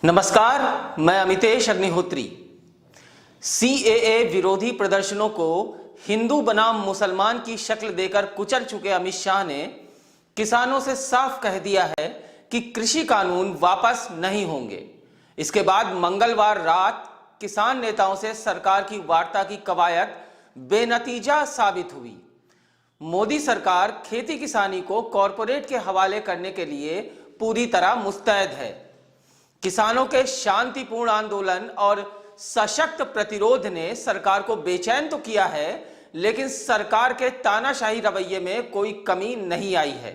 नमस्कार, मैं अमितेश अग्निहोत्री। सीएए विरोधी प्रदर्शनों को हिंदू बनाम मुसलमान की शक्ल देकर कुचल चुके अमित शाह ने किसानों से साफ कह दिया है कि कृषि कानून वापस नहीं होंगे। इसके बाद मंगलवार रात किसान नेताओं से सरकार की वार्ता की कवायद बेनतीजा साबित हुई। मोदी सरकार खेती किसानी को कॉरपोरेट के हवाले करने के लिए पूरी तरह मुस्तैद है। किसानों के शांतिपूर्ण आंदोलन और सशक्त प्रतिरोध ने सरकार को बेचैन तो किया है, लेकिन सरकार के तानाशाही रवैये में कोई कमी नहीं आई है।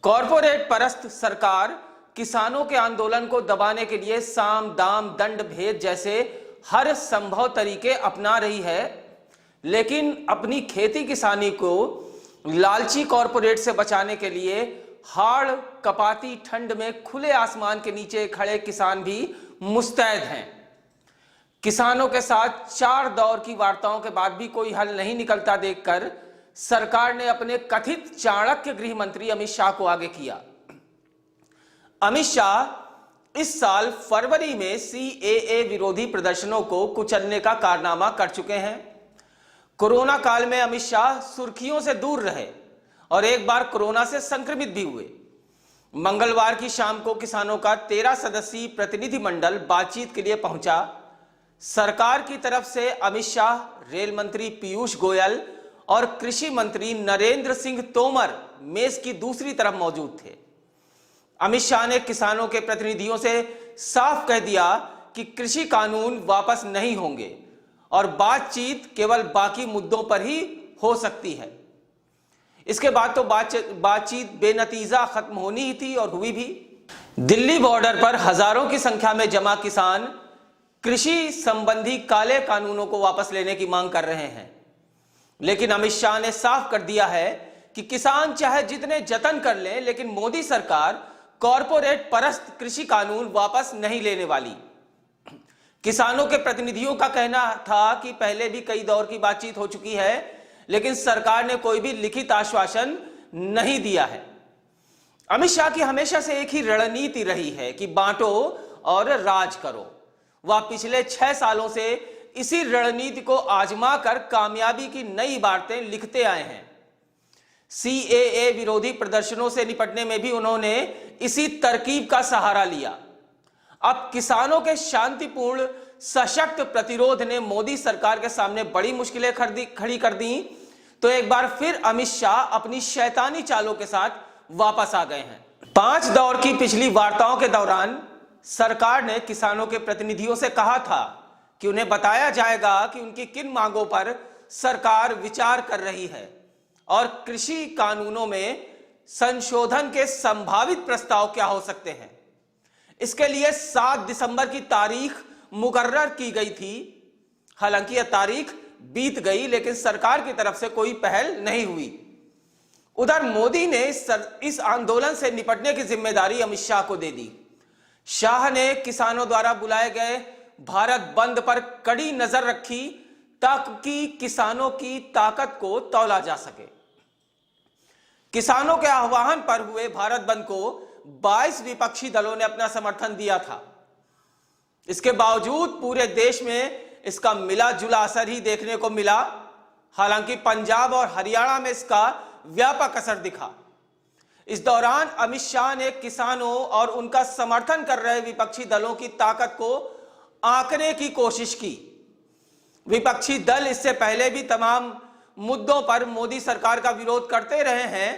कॉरपोरेट परस्त सरकार किसानों के आंदोलन को दबाने के लिए साम दाम दंड भेद जैसे हर संभव तरीके अपना रही है, लेकिन अपनी खेती किसानी को लालची कॉरपोरेट से बचाने के लिए हाड़ कपाती ठंड में खुले आसमान के नीचे खड़े किसान भी मुस्तैद हैं। किसानों के साथ 4 दौर की वार्ताओं के बाद भी कोई हल नहीं निकलता देखकर सरकार ने अपने कथित चाणक्य गृह मंत्री अमित शाह को आगे किया। अमित शाह इस साल फरवरी में सीएए विरोधी प्रदर्शनों को कुचलने का कारनामा कर चुके हैं। कोरोना काल में अमित शाह सुर्खियों से दूर रहे और एक बार कोरोना से संक्रमित भी हुए। मंगलवार की शाम को किसानों का 13 सदस्यीय प्रतिनिधिमंडल बातचीत के लिए पहुंचा। सरकार की तरफ से अमित शाह, रेल मंत्री पीयूष गोयल और कृषि मंत्री नरेंद्र सिंह तोमर मेज की दूसरी तरफ मौजूद थे। अमित शाह ने किसानों के प्रतिनिधियों से साफ कह दिया कि कृषि कानून वापस नहीं होंगे और बातचीत केवल बाकी मुद्दों पर ही हो सकती है। इसके बाद तो बातचीत बेनतीजा खत्म होनी ही थी और हुई भी। दिल्ली बॉर्डर पर हजारों की संख्या में जमा किसान कृषि संबंधी काले कानूनों को वापस लेने की मांग कर रहे हैं, लेकिन अमित शाह ने साफ कर दिया है कि किसान चाहे जितने जतन कर लें, लेकिन मोदी सरकार कॉरपोरेट परस्त कृषि कानून वापस नहीं लेने वाली। किसानों के प्रतिनिधियों का कहना था कि पहले भी कई दौर की बातचीत हो चुकी है, लेकिन सरकार ने कोई भी लिखित आश्वासन नहीं दिया है। अमित शाह की हमेशा से एक ही रणनीति रही है कि बांटो और राज करो। वह पिछले 6 सालों से इसी रणनीति को आजमा कर कामयाबी की नई बातें लिखते आए हैं। सीएए विरोधी प्रदर्शनों से निपटने में भी उन्होंने इसी तरकीब का सहारा लिया। अब किसानों के शांतिपूर्ण सशक्त प्रतिरोध ने मोदी सरकार के सामने बड़ी मुश्किलें खड़ी कर दी, तो एक बार फिर अमित शाह अपनी शैतानी चालों के साथ वापस आ गए हैं। 5 दौर की पिछली वार्ताओं के दौरान सरकार ने किसानों के प्रतिनिधियों से कहा था कि उन्हें बताया जाएगा कि उनकी किन मांगों पर सरकार विचार कर रही है और कृषि कानूनों में संशोधन के संभावित प्रस्ताव क्या हो सकते हैं। इसके लिए 7 दिसंबर की तारीख मुकर्रर की गई थी। हालांकि यह तारीख बीत गई, लेकिन सरकार की तरफ से कोई पहल नहीं हुई। उधर मोदी ने इस आंदोलन से निपटने की जिम्मेदारी अमित शाह को दे दी। शाह ने किसानों द्वारा बुलाए गए भारत बंद पर कड़ी नजर रखी ताकि किसानों की ताकत को तौला जा सके। किसानों के आह्वान पर हुए भारत बंद को 22 विपक्षी दलों ने अपना समर्थन दिया था। इसके बावजूद पूरे देश में इसका मिला जुला असर ही देखने को मिला। हालांकि पंजाब और हरियाणा में इसका व्यापक असर दिखा। इस दौरान अमित शाह ने किसानों और उनका समर्थन कर रहे विपक्षी दलों की ताकत को आंकने की कोशिश की। विपक्षी दल इससे पहले भी तमाम मुद्दों पर मोदी सरकार का विरोध करते रहे हैं,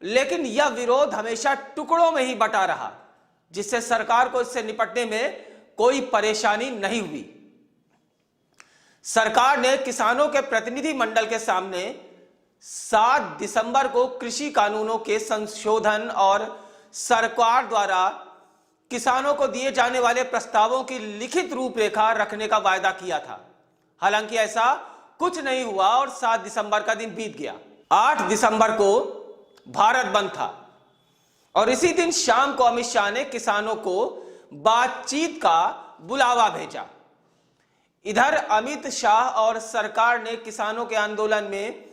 लेकिन यह विरोध हमेशा टुकड़ों में ही बटा रहा, जिससे सरकार को इससे निपटने में कोई परेशानी नहीं हुई। सरकार ने किसानों के प्रतिनिधि मंडल के सामने 7 दिसंबर को कृषि कानूनों के संशोधन और सरकार द्वारा किसानों को दिए जाने वाले प्रस्तावों की लिखित रूपरेखा रखने का वायदा किया था। हालांकि ऐसा कुछ नहीं हुआ और 7 दिसंबर का दिन बीत गया। 8 दिसंबर को भारत बंद था और इसी दिन शाम को अमित शाह ने किसानों को बातचीत का बुलावा भेजा। इधर अमित शाह और सरकार ने किसानों के आंदोलन में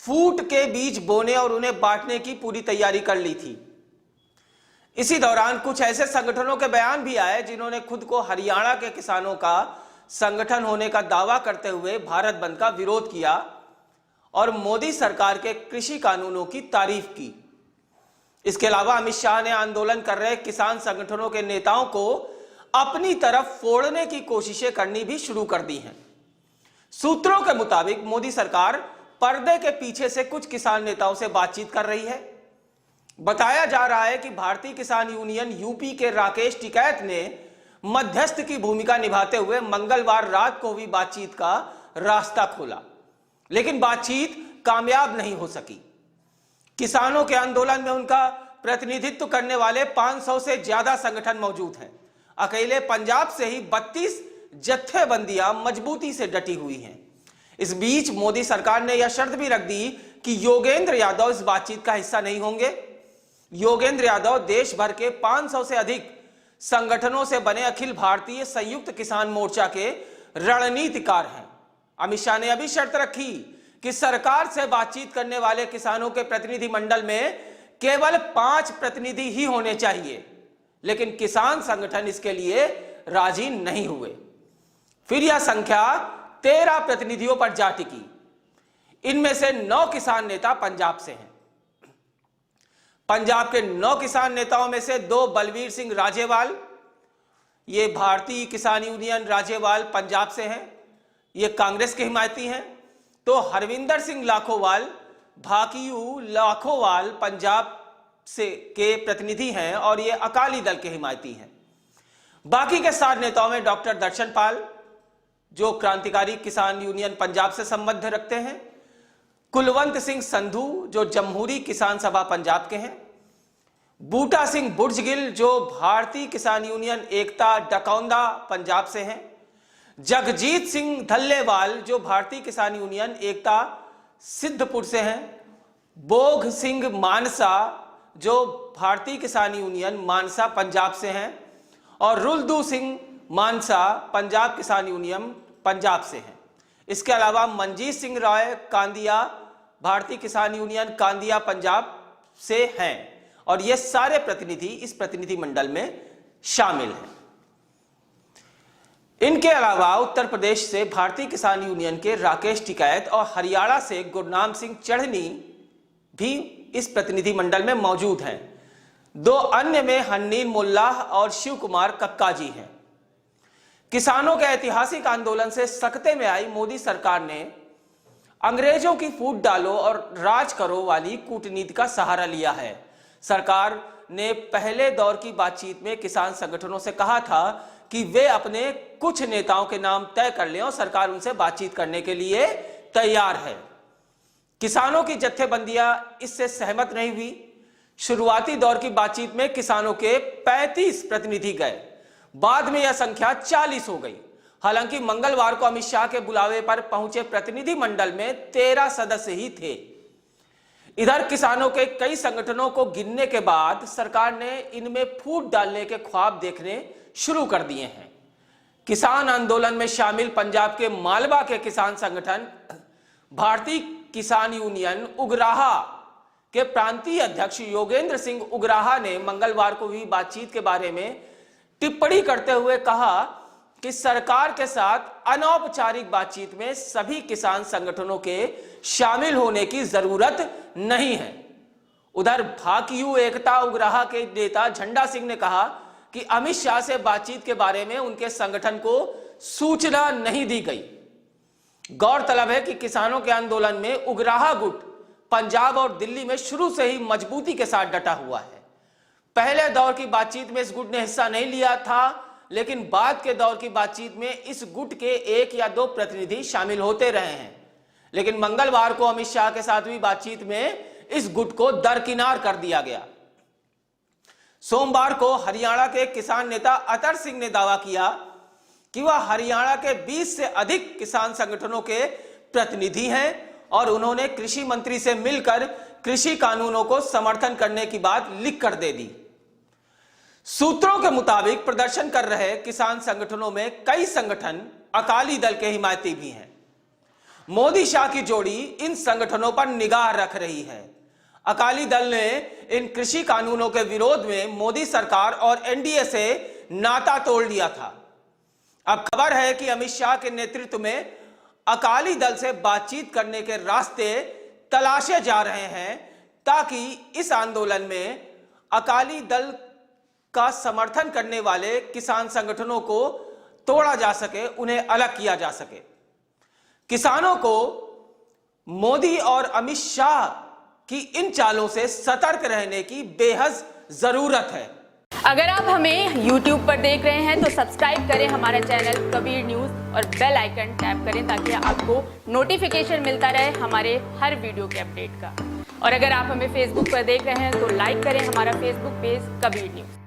फूट के बीज बोने और उन्हें बांटने की पूरी तैयारी कर ली थी। इसी दौरान कुछ ऐसे संगठनों के बयान भी आए जिन्होंने खुद को हरियाणा के किसानों का संगठन होने का दावा करते हुए भारत बंद का विरोध किया और मोदी सरकार के कृषि कानूनों की तारीफ की। इसके अलावा अमित शाह ने आंदोलन कर रहे किसान संगठनों के नेताओं को अपनी तरफ फोड़ने की कोशिशें करनी भी शुरू कर दी हैं। सूत्रों के मुताबिक मोदी सरकार पर्दे के पीछे से कुछ किसान नेताओं से बातचीत कर रही है। बताया जा रहा है कि भारतीय किसान यूनियन यूपी के राकेश टिकैत ने मध्यस्थ की भूमिका निभाते हुए मंगलवार रात को हुई बातचीत का रास्ता खोला, लेकिन बातचीत कामयाब नहीं हो सकी। किसानों के आंदोलन में उनका प्रतिनिधित्व करने वाले 500 से ज्यादा संगठन मौजूद हैं। अकेले पंजाब से ही 32 जत्थेबंदियां मजबूती से डटी हुई हैं। इस बीच मोदी सरकार ने यह शर्त भी रख दी कि योगेंद्र यादव इस बातचीत का हिस्सा नहीं होंगे। योगेंद्र यादव देश भर के 500 से अधिक संगठनों से बने अखिल भारतीय संयुक्त किसान मोर्चा के रणनीतिकार हैं। अमित शाह ने अभी शर्त रखी कि सरकार से बातचीत करने वाले किसानों के प्रतिनिधि मंडल में केवल 5 प्रतिनिधि ही होने चाहिए, लेकिन किसान संगठन इसके लिए राजी नहीं हुए। फिर यह संख्या 13 प्रतिनिधियों पर जा टिकी। इनमें से 9 किसान नेता पंजाब से हैं। पंजाब के 9 किसान नेताओं में से 2 बलवीर सिंह राजेवाल, ये भारतीय किसान यूनियन राजेवाल पंजाब से हैं, ये कांग्रेस के हिमायती हैं। तो हरविंदर सिंह लाखोवाल भाकियू लाखोवाल पंजाब से के प्रतिनिधि हैं और ये अकाली दल के हिमायती हैं। बाकी के 7 नेताओं में डॉक्टर दर्शन पाल, जो क्रांतिकारी किसान यूनियन पंजाब से संबंध रखते हैं, कुलवंत सिंह संधू, जो जमहूरी किसान सभा पंजाब के हैं, बूटा सिंह बुर्जगिल, जो भारतीय किसान यूनियन एकता डकौंदा पंजाब से हैं, जगजीत सिंह धल्लेवाल, जो भारतीय किसान यूनियन एकता सिद्धपुर से हैं, बोघ सिंह मानसा, जो भारतीय किसान यूनियन मानसा पंजाब से हैं, और रुलदू सिंह मानसा पंजाब किसान यूनियन पंजाब से हैं। इसके अलावा मनजीत सिंह राय कांदिया भारतीय किसान यूनियन कांदिया पंजाब से हैं और ये सारे प्रतिनिधि इस प्रतिनिधि मंडल में शामिल हैं। इनके अलावा उत्तर प्रदेश से भारतीय किसान यूनियन के राकेश टिकैत और हरियाणा से गुरनाम सिंह चढ़नी भी इस प्रतिनिधि मंडल में मौजूद हैं। 2 अन्य में हन्नीन मुल्लाह और शिव कुमार कक्का जी हैं। किसानों के ऐतिहासिक आंदोलन से सकते में आई मोदी सरकार ने अंग्रेजों की फूट डालो और राज करो वाली कूटनीति का सहारा लिया है। सरकार ने पहले दौर की बातचीत में किसान संगठनों से कहा था कि वे अपने कुछ नेताओं के नाम तय कर लें और सरकार उनसे बातचीत करने के लिए तैयार है। किसानों की जत्थेबंदियां इससे सहमत नहीं हुई। शुरुआती दौर की बातचीत में किसानों के 35 प्रतिनिधि गए, बाद में यह संख्या 40 हो गई। हालांकि मंगलवार को अमित शाह के बुलावे पर पहुंचे प्रतिनिधि मंडल में 13 सदस्य ही थे। इधर किसानों के कई संगठनों को गिनने के बाद सरकार ने इनमें फूट डालने के ख्वाब देखने शुरू कर दिए हैं। किसान आंदोलन में शामिल पंजाब के मालवा के किसान संगठन भारतीय किसान यूनियन उगराहा के प्रांतीय अध्यक्ष योगेंद्र सिंह उगराहा ने मंगलवार को हुई बातचीत के बारे में टिप्पणी करते हुए कहा कि सरकार के साथ अनौपचारिक बातचीत में सभी किसान संगठनों के शामिल होने की जरूरत नहीं है। उधर भाकियू एकता उगराहा के नेता झंडा सिंह ने कहा कि अमित शाह से बातचीत के बारे में उनके संगठन को सूचना नहीं दी गई। गौरतलब है कि किसानों के आंदोलन में उगराहा गुट पंजाब और दिल्ली में शुरू से ही मजबूती के साथ डटा हुआ है। पहले दौर की बातचीत में इस गुट ने हिस्सा नहीं लिया था, लेकिन बाद के दौर की बातचीत में इस गुट के 1 या 2 प्रतिनिधि शामिल होते रहे हैं। लेकिन मंगलवार को अमित शाह के साथ हुई बातचीत में इस गुट को दरकिनार कर दिया गया। सोमवार को हरियाणा के किसान नेता अतर सिंह ने दावा किया कि वह हरियाणा के 20 से अधिक किसान संगठनों के प्रतिनिधि हैं और उन्होंने कृषि मंत्री से मिलकर कृषि कानूनों को समर्थन करने की बात लिख कर दे दी। सूत्रों के मुताबिक प्रदर्शन कर रहे किसान संगठनों में कई संगठन अकाली दल के हिमायती भी हैं। मोदी शाह की जोड़ी इन संगठनों पर निगाह रख रही है। अकाली दल ने इन कृषि कानूनों के विरोध में मोदी सरकार और एनडीए से नाता तोड़ लिया था। अब खबर है कि अमित शाह के नेतृत्व में अकाली दल से बातचीत करने के रास्ते तलाशे जा रहे हैं ताकि इस आंदोलन में अकाली दल का समर्थन करने वाले किसान संगठनों को तोड़ा जा सके, उन्हें अलग किया जा सके। किसानों को मोदी और अमित शाह की इन चालों से सतर्क रहने की बेहद जरूरत है। अगर आप हमें YouTube पर देख रहे हैं तो सब्सक्राइब करें हमारा चैनल कबीर न्यूज और बेल आइकन टैप करें ताकि आपको नोटिफिकेशन मिलता रहे हमारे हर वीडियो के अपडेट का। और अगर आप हमें Facebook पर देख रहे हैं तो लाइक करें हमारा Facebook पेज कबीर न्यूज।